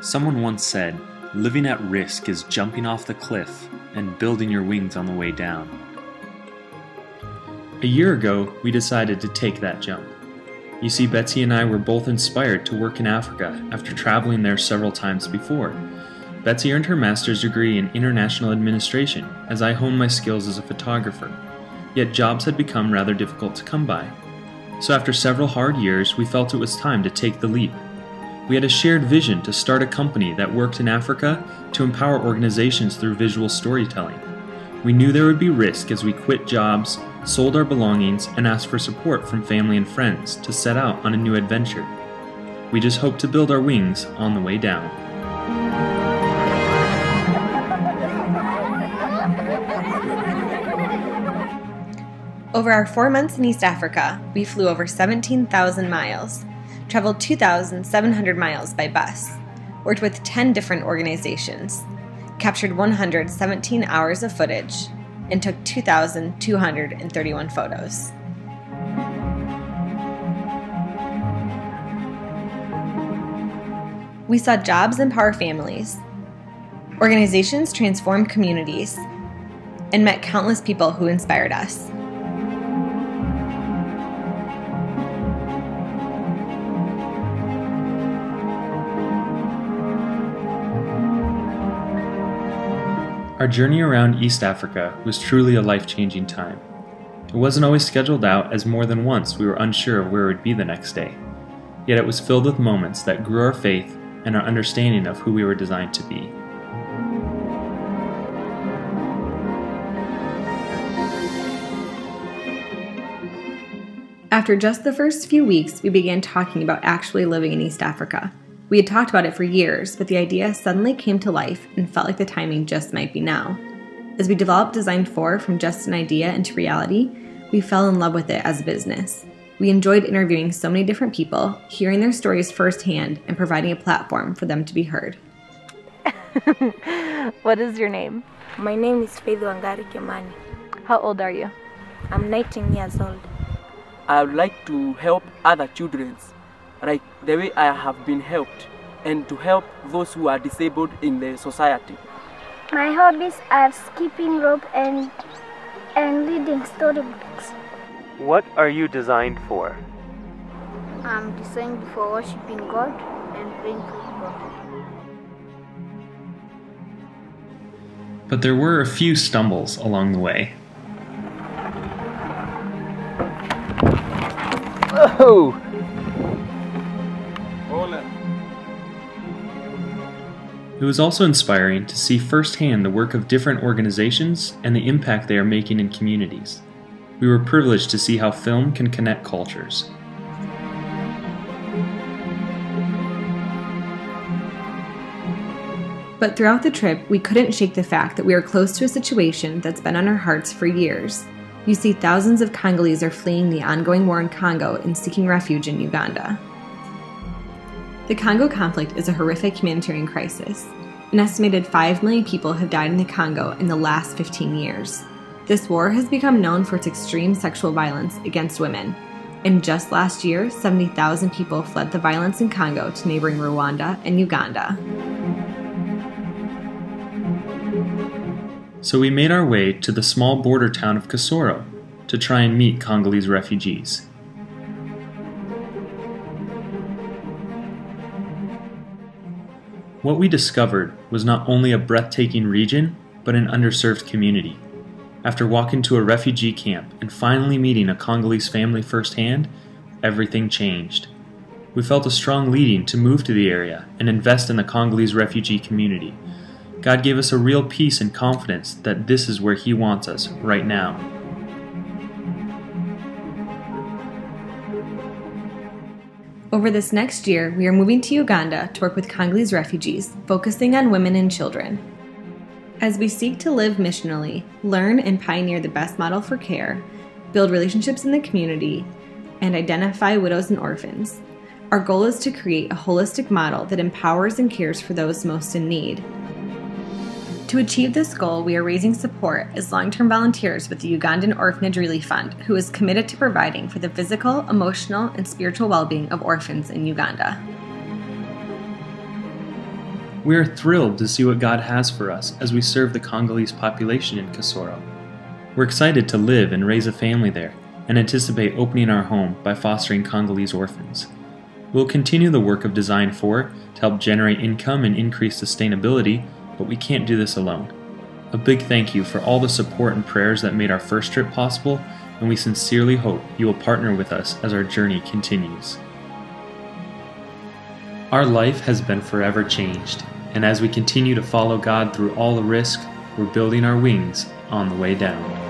Someone once said, living at risk is jumping off the cliff and building your wings on the way down. A year ago, we decided to take that jump. You see, Betsy and I were both inspired to work in Africa after traveling there several times before. Betsy earned her master's degree in international administration as I honed my skills as a photographer. Yet jobs had become rather difficult to come by. So after several hard years, we felt it was time to take the leap. We had a shared vision to start a company that worked in Africa to empower organizations through visual storytelling. We knew there would be risk as we quit jobs, sold our belongings, and asked for support from family and friends to set out on a new adventure. We just hoped to build our wings on the way down. Over our 4 months in East Africa, we flew over 17,000 miles, traveled 2,700 miles by bus, worked with 10 different organizations, captured 117 hours of footage, and took 2,231 photos. We saw jobs empower families, organizations transform communities, and met countless people who inspired us. Our journey around East Africa was truly a life-changing time. It wasn't always scheduled out, as more than once we were unsure of where it would be the next day. Yet it was filled with moments that grew our faith and our understanding of who we were designed to be. After just the first few weeks, we began talking about actually living in East Africa. We had talked about it for years, but the idea suddenly came to life and felt like the timing just might be now. As we developed Design 4 from just an idea into reality, we fell in love with it as a business. We enjoyed interviewing so many different people, hearing their stories firsthand, and providing a platform for them to be heard. What is your name? My name is Faith Wangari Kimani. How old are you? I'm 19 years old. I would like to help other children, like the way I have been helped, and to help those who are disabled in the society. My hobbies are skipping rope and reading storybooks. What are you designed for? I'm designed for worshiping God and praying for God. But there were a few stumbles along the way. Oh! It was also inspiring to see firsthand the work of different organizations and the impact they are making in communities. We were privileged to see how film can connect cultures. But throughout the trip, we couldn't shake the fact that we are close to a situation that's been on our hearts for years. You see, thousands of Congolese are fleeing the ongoing war in Congo and seeking refuge in Uganda. The Congo conflict is a horrific humanitarian crisis. An estimated 5 million people have died in the Congo in the last 15 years. This war has become known for its extreme sexual violence against women. And just last year, 70,000 people fled the violence in Congo to neighboring Rwanda and Uganda. So we made our way to the small border town of Kasoro to try and meet Congolese refugees. What we discovered was not only a breathtaking region, but an underserved community. After walking to a refugee camp and finally meeting a Congolese family firsthand, everything changed. We felt a strong leading to move to the area and invest in the Congolese refugee community. God gave us a real peace and confidence that this is where He wants us right now. Over this next year, we are moving to Uganda to work with Congolese refugees, focusing on women and children. As we seek to live missionally, learn and pioneer the best model for care, build relationships in the community, and identify widows and orphans, our goal is to create a holistic model that empowers and cares for those most in need. To achieve this goal, we are raising support as long-term volunteers with the Ugandan Orphanage Relief Fund, who is committed to providing for the physical, emotional, and spiritual well-being of orphans in Uganda. We are thrilled to see what God has for us as we serve the Congolese population in Kasoro. We're excited to live and raise a family there and anticipate opening our home by fostering Congolese orphans. We'll continue the work of Design 4 to help generate income and increase sustainability, but we can't do this alone. A big thank you for all the support and prayers that made our first trip possible, and we sincerely hope you will partner with us as our journey continues. Our life has been forever changed, and as we continue to follow God through all the risk, we're building our wings on the way down.